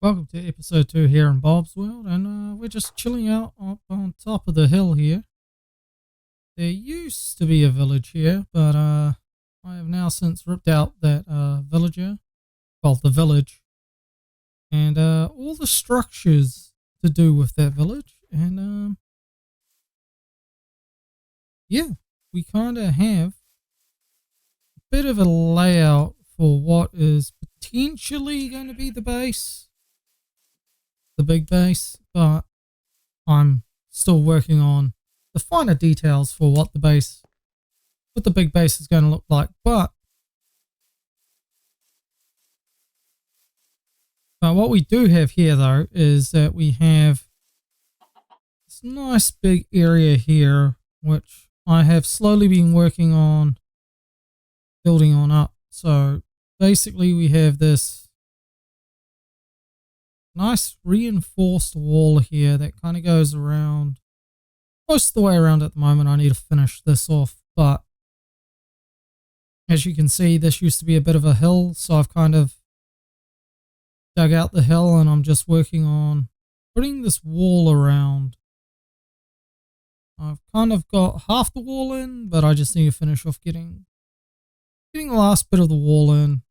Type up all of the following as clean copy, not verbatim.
Welcome to episode 2 here in Bob's World, and we're just chilling out up on top of the hill here. There used to be a village here, but I have now since ripped out that villager, well, the village, and all the structures to do with that village, and yeah, we kind of have a bit of a layout for what is potentially going to be the base. The big base, but I'm still working on the finer details for what the big base is going to look like. But what we do have here though is that we have this nice big area here, which I have slowly been working on building on up. So basically we have this nice reinforced wall here that kind of goes around most of the way around at the moment. I need to finish this off, but as you can see, this used to be a bit of a hill, so I've kind of dug out the hill and I'm just working on putting this wall around. I've kind of got half the wall in, but I just need to finish off getting the last bit of the wall in.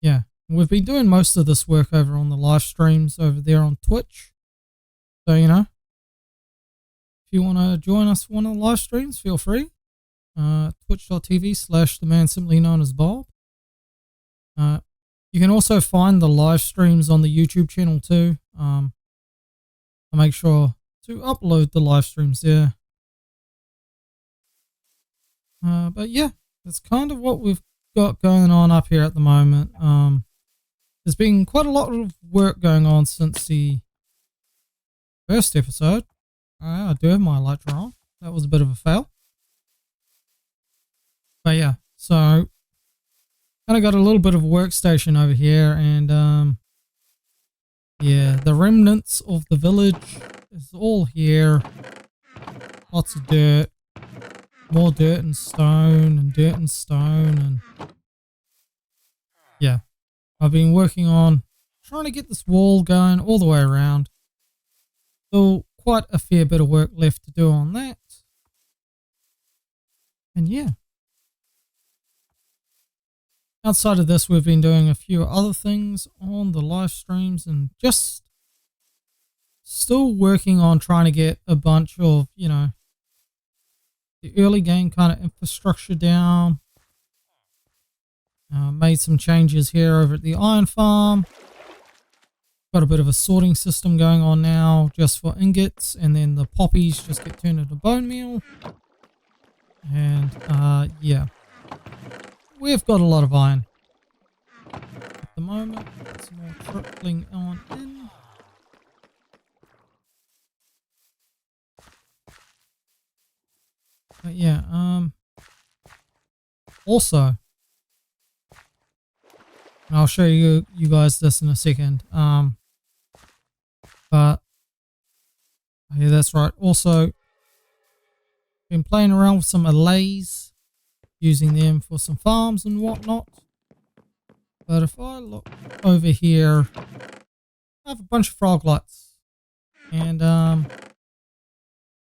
Yeah. We've been doing most of this work over on the live streams over there on Twitch. So, if you want to join us for one of the live streams, feel free. Twitch.tv/the man simply known as Bob. You can also find the live streams on the YouTube channel too. I make sure to upload the live streams there. But yeah, that's kind of what we've got going on up here at the moment. There's been quite a lot of work going on since the first episode. I do have my elytra on. That was a bit of a fail. But yeah, so kind of got a little bit of a workstation over here, and yeah, the remnants of the village is all here. Lots of dirt, more dirt and stone, and yeah. I've been working on trying to get this wall going all the way around. Still quite a fair bit of work left to do on that. And yeah. Outside of this, we've been doing a few other things on the live streams and just still working on trying to get a bunch of, the early game kind of infrastructure down. Made some changes here over at the iron farm. Got a bit of a sorting system going on now just for ingots, and then the poppies just get turned into bone meal. And yeah, we've got a lot of iron at the moment. Some more trickling on in. But yeah, also, and I'll show you guys this in a second. But yeah, that's right. Also, been playing around with some allays, using them for some farms and whatnot. But if I look over here, I have a bunch of frog lights, and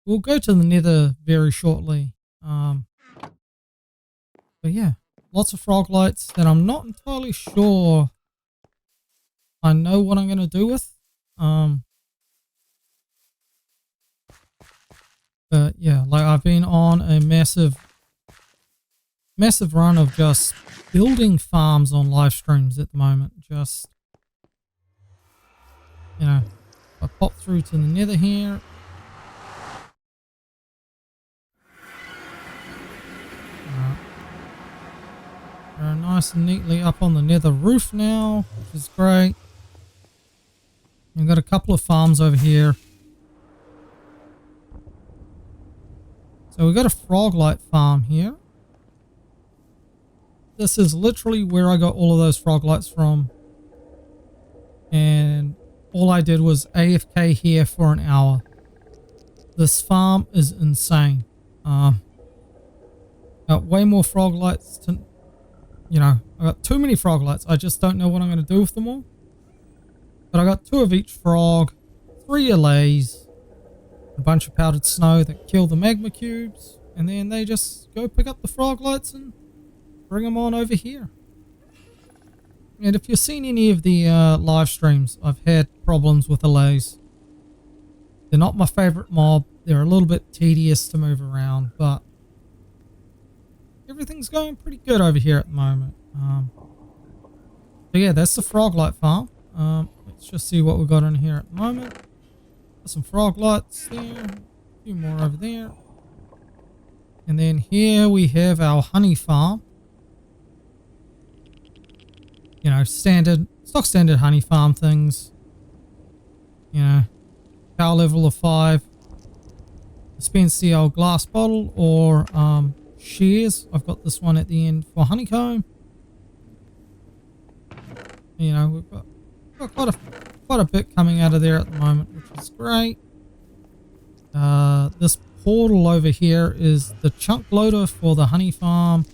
we'll go to the nether very shortly. But yeah. Lots of frog lights that I'm not entirely sure I know what I'm going to do with. But yeah, like I've been on a massive run of just building farms on live streams at the moment. Just, I pop through to the nether here. They're nice and neatly up on the nether roof now, which is great. We've got a couple of farms over here. So we've got a frog light farm here. This is literally where I got all of those frog lights from. And all I did was AFK here for an hour. This farm is insane. Got way more frog lights to... I got too many frog lights. I just don't know what I'm going to do with them all. But I got 2 of each frog, 3 allays, a bunch of powdered snow that kill the magma cubes, and then they just go pick up the frog lights and bring them on over here. And if you've seen any of the live streams, I've had problems with allays. They're not my favorite mob. They're a little bit tedious to move around, but everything's going pretty good over here at the moment. So yeah, that's the frog light farm. Let's just see what we've got in here at the moment. Got some frog lights there, a few more over there. And then here we have our honey farm. You know, stock standard honey farm things. You know, power level of 5. Dispense the old glass bottle or shares. I've got this one at the end for honeycomb. You know, we've got quite a bit coming out of there at the moment, which is great. This portal over here is the chunk loader for the honey farm.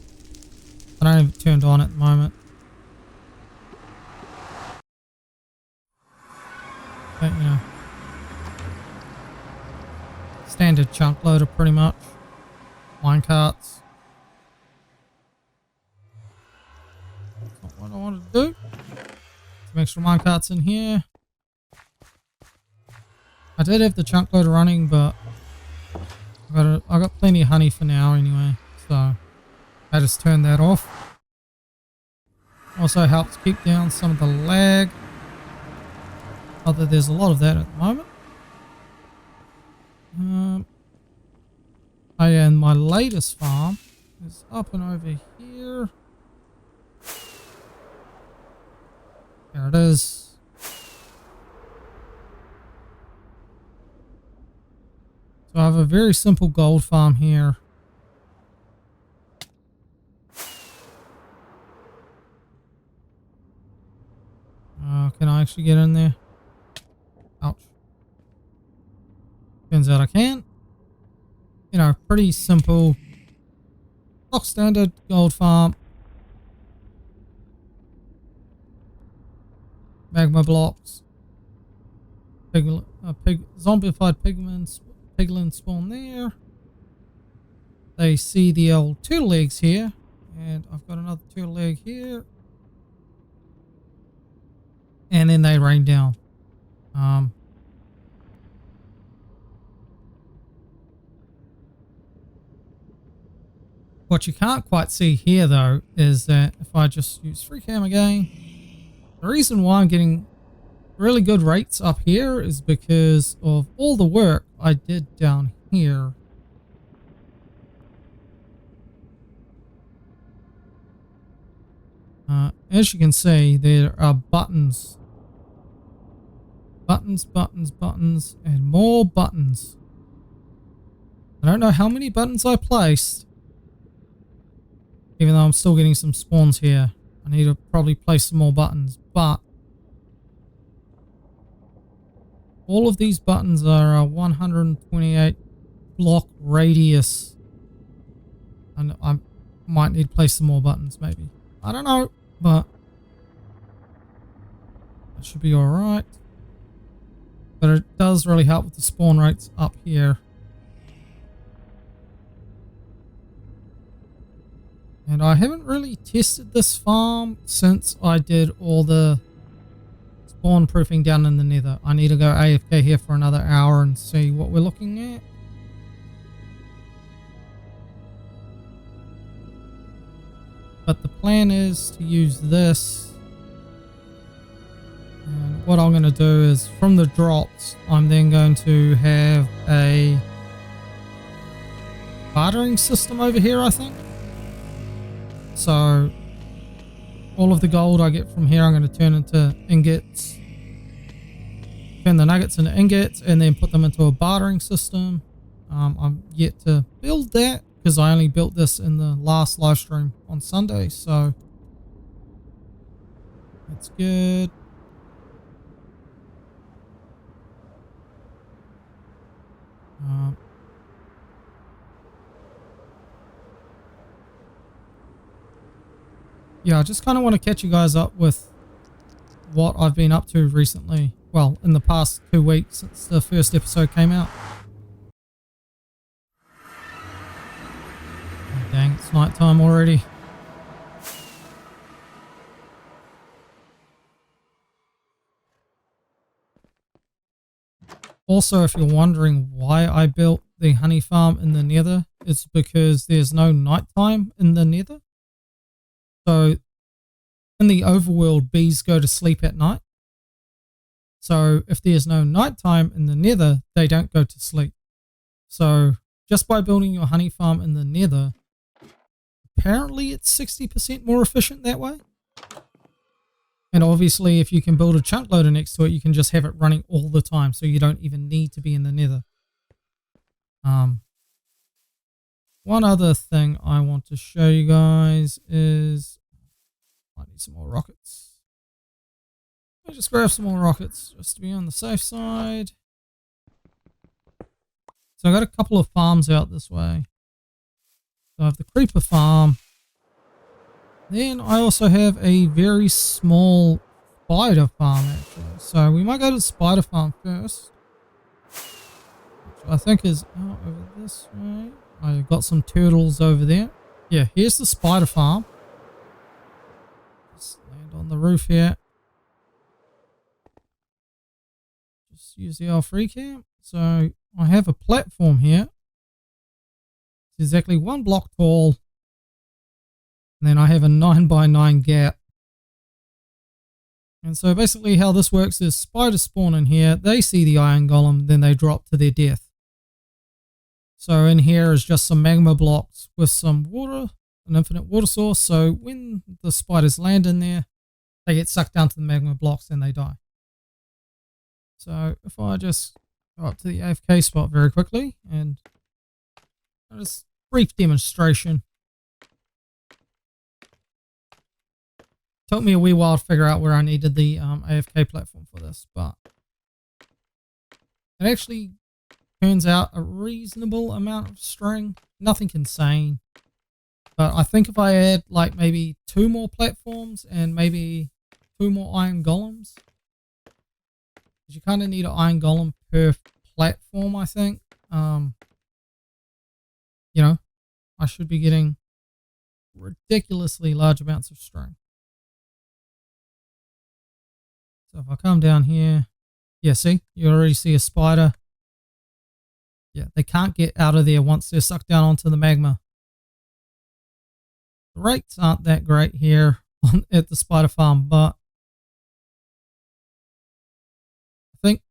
I don't have it turned on at the moment. But, you know, standard chunk loader pretty much. Mine carts. That's not what I wanted to do. Some extra mine carts in here. I did have the chunk loader running, but I got plenty of honey for now anyway, so I just turned that off. Also helps keep down some of the lag. Although there's a lot of that at the moment. Oh yeah, and my latest farm is up and over here. There it is. So I have a very simple gold farm here. Can I actually get in there? Ouch. Turns out I can. You know, pretty simple. Stock standard gold farm. Magma blocks. Zombified piglin spawn there. They see the old turtle legs here. And I've got another turtle leg here. And then they rain down. What you can't quite see here though is that if I just use free cam again, the reason why I'm getting really good rates up here is because of all the work I did down here. As you can see, there are buttons. Buttons, and more buttons. I don't know how many buttons I placed. Even though I'm still getting some spawns here. I need to probably place some more buttons, but all of these buttons are a 128 block radius. And I might need to place some more buttons maybe. I don't know, but that should be alright. But it does really help with the spawn rates up here. And I haven't really tested this farm since I did all the spawn proofing down in the nether. I need to go AFK here for another hour and see what we're looking at. But the plan is to use this. And what I'm going to do is from the drops, I'm then going to have a bartering system over here, I think. So all of the gold I get from here I'm going to turn into ingots, turn the nuggets into ingots, and then put them into a bartering system. I'm yet to build that because I only built this in the last live stream on Sunday, so that's good. Yeah, I just kind of want to catch you guys up with what I've been up to recently. Well, in the past 2 weeks since the first episode came out. Oh, dang, it's night time already. Also, if you're wondering why I built the honey farm in the nether, it's because there's no nighttime in the nether. So in the overworld, bees go to sleep at night. So if there's no nighttime in the nether, they don't go to sleep. So just by building your honey farm in the nether, apparently it's 60% more efficient that way. And obviously, if you can build a chunk loader next to it, you can just have it running all the time, so you don't even need to be in the nether. One other thing I want to show you guys is I need some more rockets. Let me just grab some more rockets just to be on the safe side. So I got a couple of farms out this way. So I have the creeper farm. Then I also have a very small spider farm actually. So we might go to the spider farm first. Which I think is out over this way. I've got some turtles over there. Yeah, here's the spider farm. Just land on the roof here. Just use the free camp. So I have a platform here. It's exactly 1 block tall. And then I have a 9x9 gap. And so basically how this works is spiders spawn in here. They see the iron golem, then they drop to their death. So in here is just some magma blocks with some water, an infinite water source. So when the spiders land in there, they get sucked down to the magma blocks and they die. So if I just go up to the AFK spot very quickly and just brief demonstration. Took me a wee while to figure out where I needed the AFK platform for this, but it actually turns out a reasonable amount of string. Nothing insane. But I think if I add like maybe 2 more platforms and maybe 2 more iron golems, because you kind of need an iron golem per platform, I think. You know, I should be getting ridiculously large amounts of string. So if I come down here, yeah, see, you already see a spider. Yeah, they can't get out of there once they're sucked down onto the magma. The rates aren't that great here at the spider farm, but I think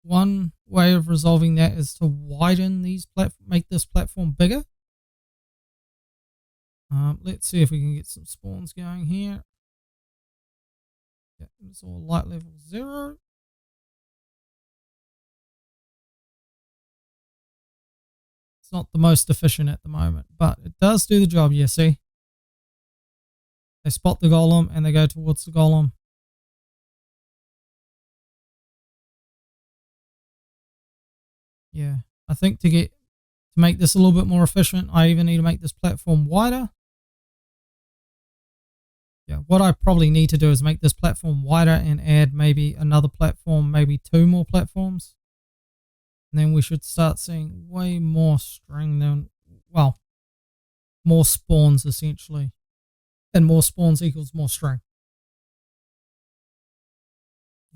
one way of resolving that is to widen these make this platform bigger. Let's see if we can get some spawns going here. Yeah, it's all light level 0. It's not the most efficient at the moment, but it does do the job. Yeah, see? They spot the golem and they go towards the golem. Yeah, I think to make this a little bit more efficient, I even need to make this platform wider. Yeah, what I probably need to do is make this platform wider and add maybe another platform, maybe 2 more platforms. And then we should start seeing way more string than, well, more spawns essentially. And more spawns equals more string.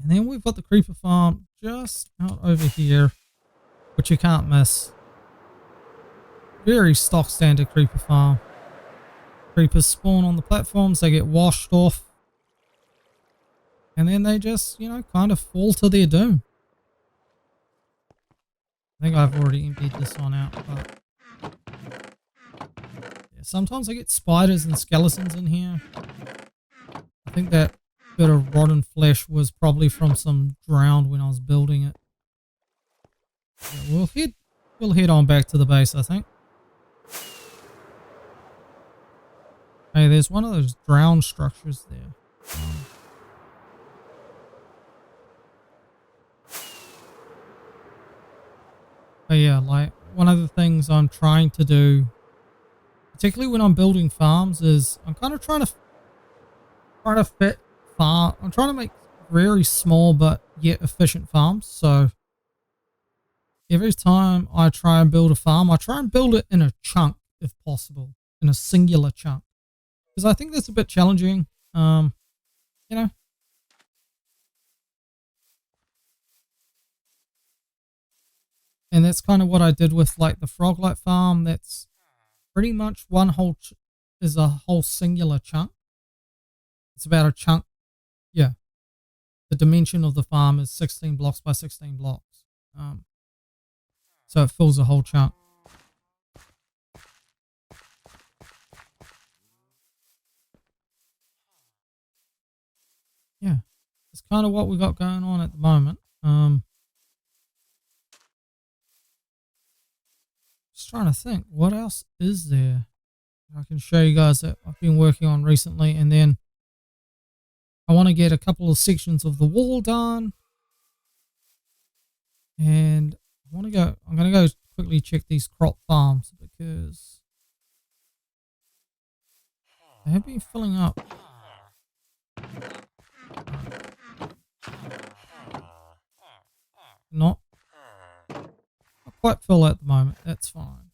And then we've got the creeper farm just out over here, which you can't miss. Very stock standard creeper farm. Creepers spawn on the platforms, they get washed off. And then they just, you know, kind of fall to their doom. I think I've already emptied this one out, but yeah, sometimes I get spiders and skeletons in here. I think that bit of rotten flesh was probably from some drowned when I was building it. Yeah, we'll head on back to the base, I think. Hey, there's one of those drowned structures there. But yeah, like one of the things I'm trying to do, particularly when I'm building farms, is I'm kind of trying to fit farm. I'm trying to make very small but yet efficient farms. So every time I try and build a farm, I try and build it in a chunk if possible, in a singular chunk, because I think that's a bit challenging. You know, and that's kind of what I did with like the Froglight farm. That's pretty much one whole is a whole singular chunk. It's about a chunk. Yeah, the dimension of the farm is 16 blocks by 16 blocks. So it fills a whole chunk. Yeah, it's kind of what we got going on at the moment. Just trying to think, what else is there I can show you guys that I've been working on recently, and then I want to get a couple of sections of the wall done, and I'm going to go quickly check these crop farms because they have been filling up. Not quite full at the moment. That's fine.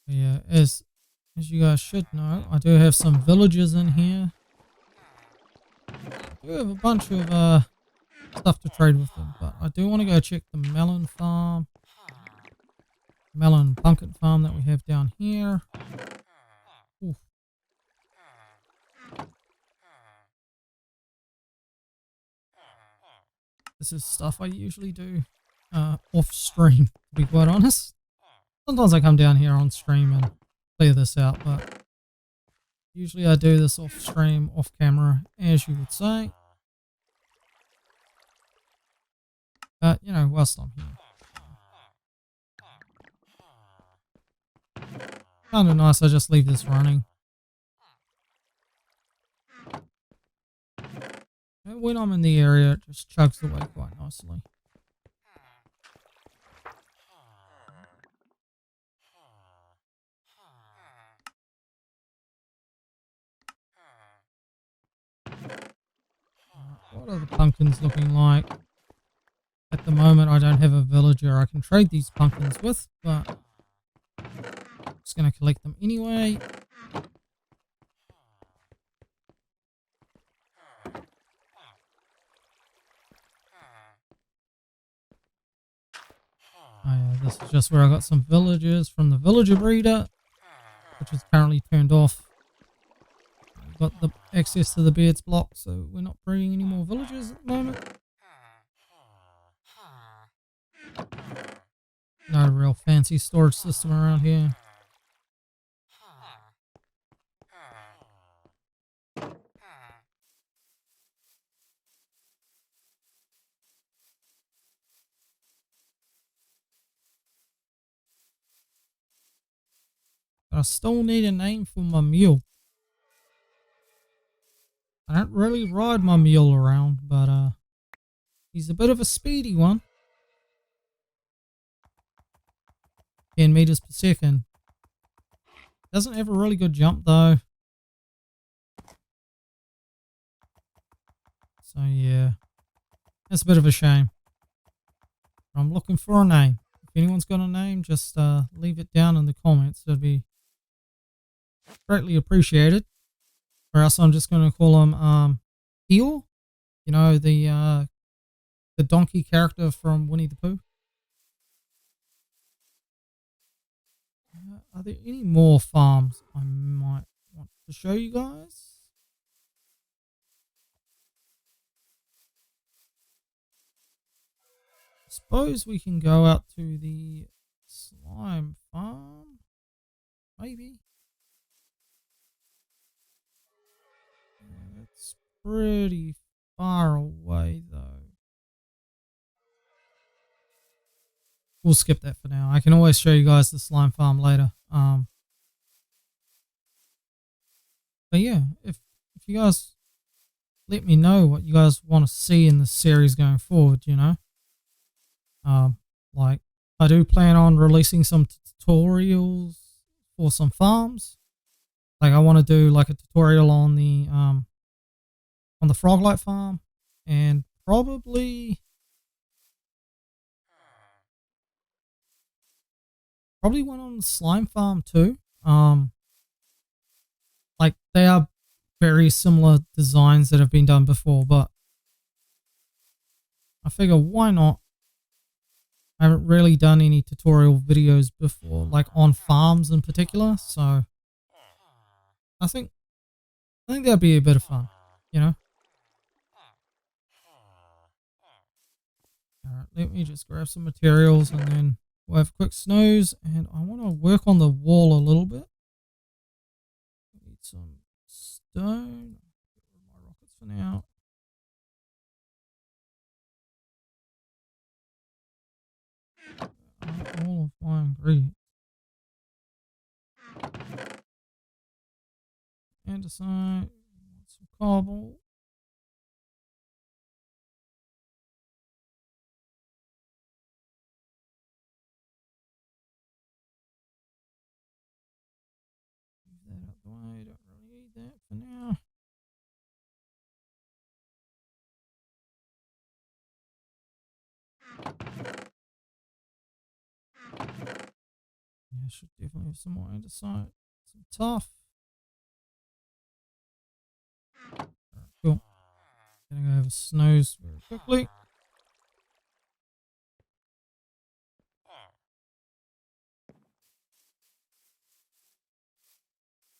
Yeah, as you guys should know, I do have some villagers in here. I do have a bunch of stuff to trade with them, but I do want to go check the melon farm, melon and pumpkin farm that we have down here. Oof. This is stuff I usually do off stream, to be quite honest. Sometimes I come down here on stream and clear this out, but usually I do this off stream, off camera, as you would say. But, you know, whilst I'm here. Kind of nice, I just leave this running. And when I'm in the area, it just chugs away quite nicely. What are the pumpkins looking like? At the moment, I don't have a villager I can trade these pumpkins with, but I'm just going to collect them anyway. Oh yeah, this is just where I got some villagers from the villager breeder, which is currently turned off. Got the access to the beards block, so we're not breeding any more villagers at the moment. No real fancy storage system around here. But I still need a name for my mule. I don't really ride my mule around, but he's a bit of a speedy one. 10 meters per second. Doesn't have a really good jump though. So yeah, that's a bit of a shame. I'm looking for a name. If anyone's got a name, just leave it down in the comments. It'd be greatly appreciated. Or else I'm just going to call him Eeyore. You know, the donkey character from Winnie the Pooh. Are there any more farms I might want to show you guys? I suppose we can go out to the slime farm. Maybe. It's pretty far away though. We'll skip that for now. I can always show you guys the slime farm later. But yeah, if you guys let me know what you guys want to see in the series going forward, you know. Like I do plan on releasing some tutorials for some farms. Like I want to do like a tutorial on the Froglight farm, and probably one on the slime farm too. Like they are very similar designs that have been done before, but I figure why not? I haven't really done any tutorial videos before, like on farms in particular, so I think that'd be a bit of fun, you know? Alright, let me just grab some materials and then we'll have a quick snooze, and I want to work on the wall a little bit. Need some stone. Get rid of my rockets for now. All of my ingredients. Andesite, some cobble. Move that out the way, don't really need that for now. Yeah, I should definitely have some more andesite. Some tough. Alright, cool. Gonna go have a snooze very quickly.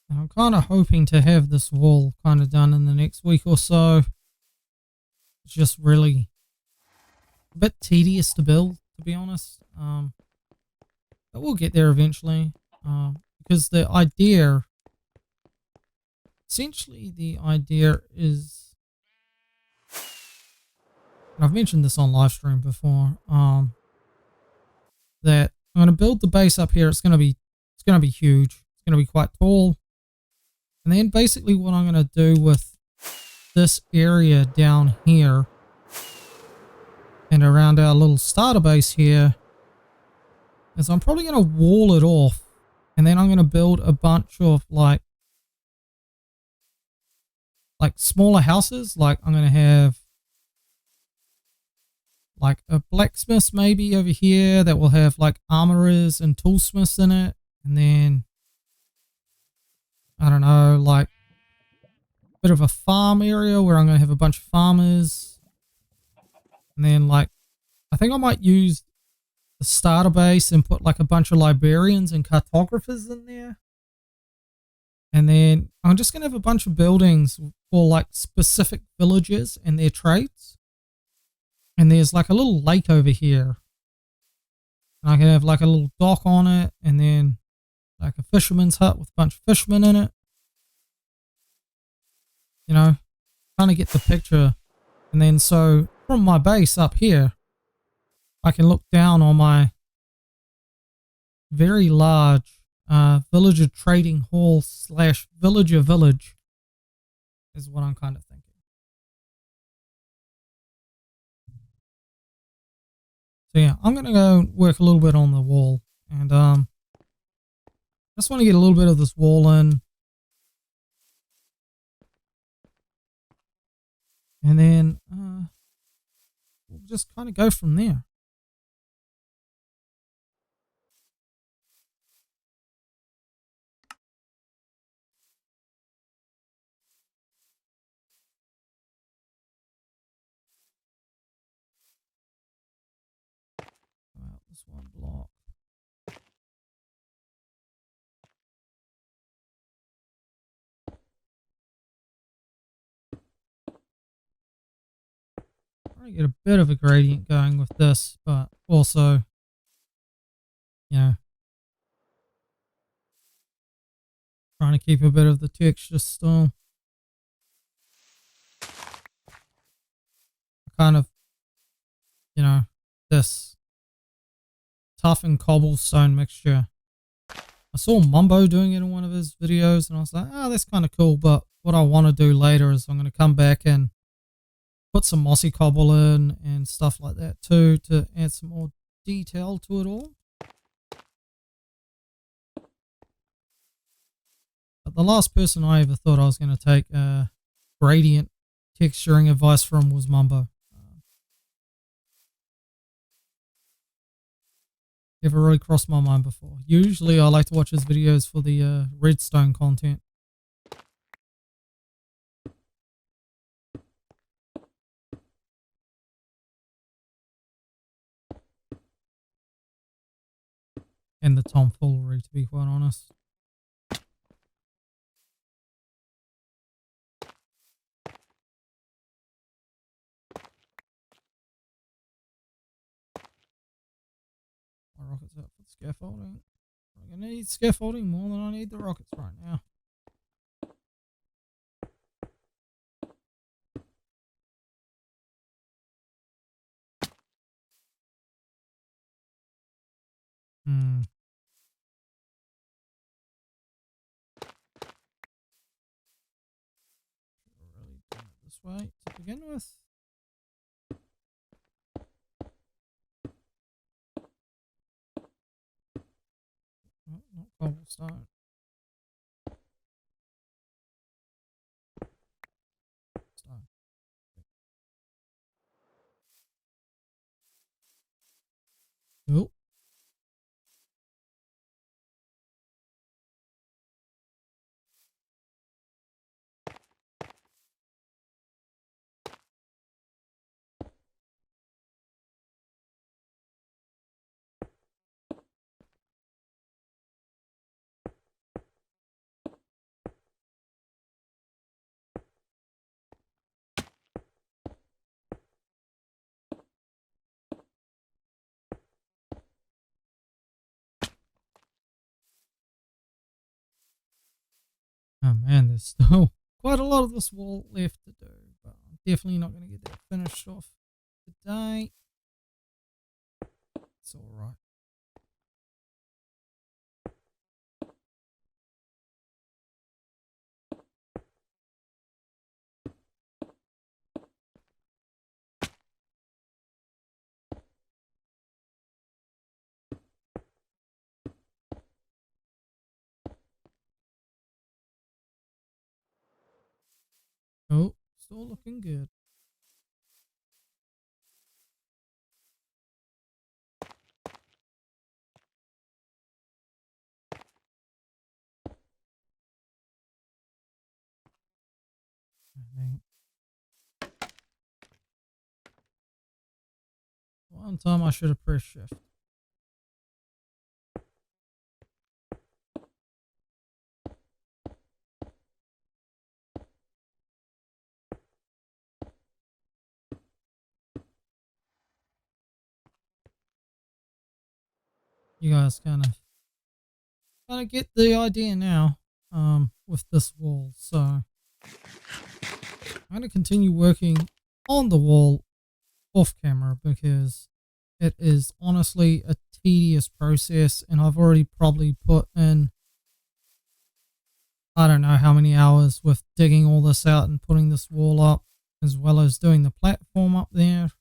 And I'm kind of hoping to have this wall kind of done in the next week or so. It's just really a bit tedious to build, to be honest. But we'll get there eventually. Because the idea, essentially the idea is, and I've mentioned this on live stream before, that I'm going to build the base up here. It's going to be huge. It's going to be quite tall. And then basically what I'm going to do with this area down here and around our little starter base here is I'm probably going to wall it off, and then I'm going to build a bunch of like smaller houses. Like I'm going to have like a blacksmith maybe over here that will have like armorers and toolsmiths in it, and then I don't know, like a bit of a farm area where I'm going to have a bunch of farmers. And then like, I think I might use the starter base and put like a bunch of librarians and cartographers in there. And then I'm just going to have a bunch of buildings for like specific villages and their trades. And there's like a little lake over here. And I can have like a little dock on it, and then like a fisherman's hut with a bunch of fishermen in it. You know, kind of get the picture. And then so from my base up here, I can look down on my very large villager trading hall / villager village is what I'm kind of thinking. So yeah, I'm going to go work a little bit on the wall, and just want to get a little bit of this wall in, and then we'll just kind of go from there. Out this one block. Trying to get a bit of a gradient going with this, but also, you know, trying to keep a bit of the texture still. Kind of, you know, this tough and cobblestone mixture. I saw Mumbo doing it in one of his videos, and I was like, oh, that's kind of cool. But what I want to do later is I'm going to come back and put some mossy cobble in and stuff like that too, to add some more detail to it all. But the last person I ever thought I was going to take gradient texturing advice from was Mumbo. Never really crossed my mind before. Usually I like to watch his videos for the redstone content. And the tomfoolery, to be quite honest. My rockets up for scaffolding. I'm going to need scaffolding more than I need the rockets right now. Really done it this way to begin with. Oh, not cobblestone. Stone. Oh. Oh man, there's still quite a lot of this wall left to do, but I'm definitely not going to get that finished off today. It's alright. Oh, still looking good. One time I should have pressed shift. You guys kind of get the idea now with this wall. So I'm going to continue working on the wall off camera because it is honestly a tedious process, and I've already probably put in I don't know how many hours with digging all this out and putting this wall up, as well as doing the platform up there.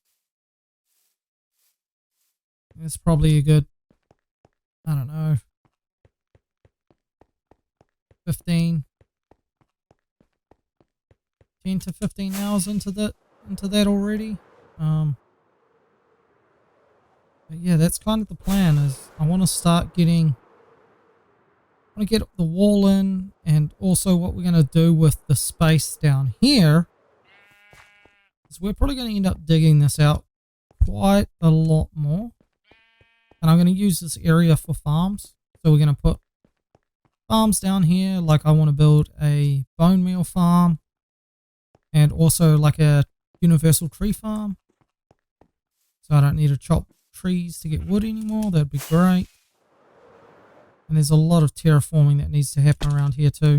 It's probably a good, I don't know, 10 to 15 hours into that already. But yeah, that's kind of the plan. Is I want to start getting, I want to get the wall in, and also what we're going to do with the space down here is we're probably going to end up digging this out quite a lot more, and I'm going to use this area for farms. So we're going to put farms down here. Like I want to build a bone meal farm, and also like a universal tree farm, so I don't need to chop trees to get wood anymore. That'd be great. And there's a lot of terraforming that needs to happen around here too.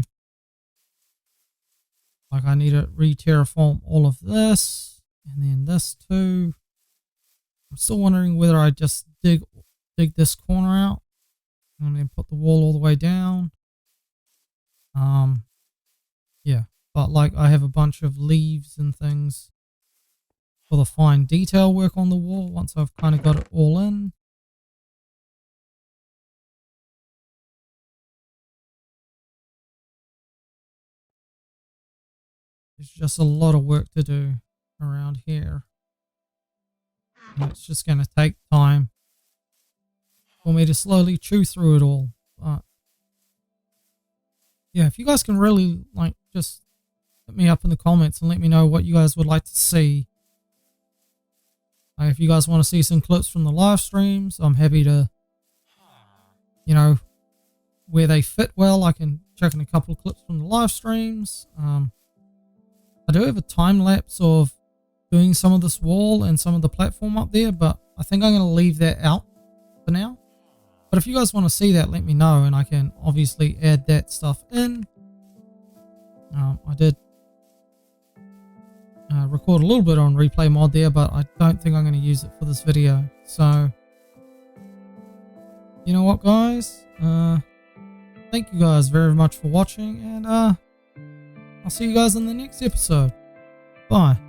Like I need to re-terraform all of this, and then this too. I'm still wondering whether I just dig this corner out and then put the wall all the way down. Yeah, but like I have a bunch of leaves and things for the fine detail work on the wall once I've kind of got it all in. There's just a lot of work to do around here. And it's just going to take time for me to slowly chew through it all. But yeah, if you guys can really like just hit me up in the comments and let me know what you guys would like to see. If you guys want to see some clips from the live streams, I'm happy to, you know, where they fit well, I can check in a couple of clips from the live streams. I do have a time lapse of doing some of this wall and some of the platform up there, but I think I'm going to leave that out for now. But if you guys want to see that, let me know, and I can obviously add that stuff in. I did record a little bit on replay mod there, but I don't think I'm going to use it for this video. So, you know what, guys? Thank you guys very much for watching, and I'll see you guys in the next episode. Bye.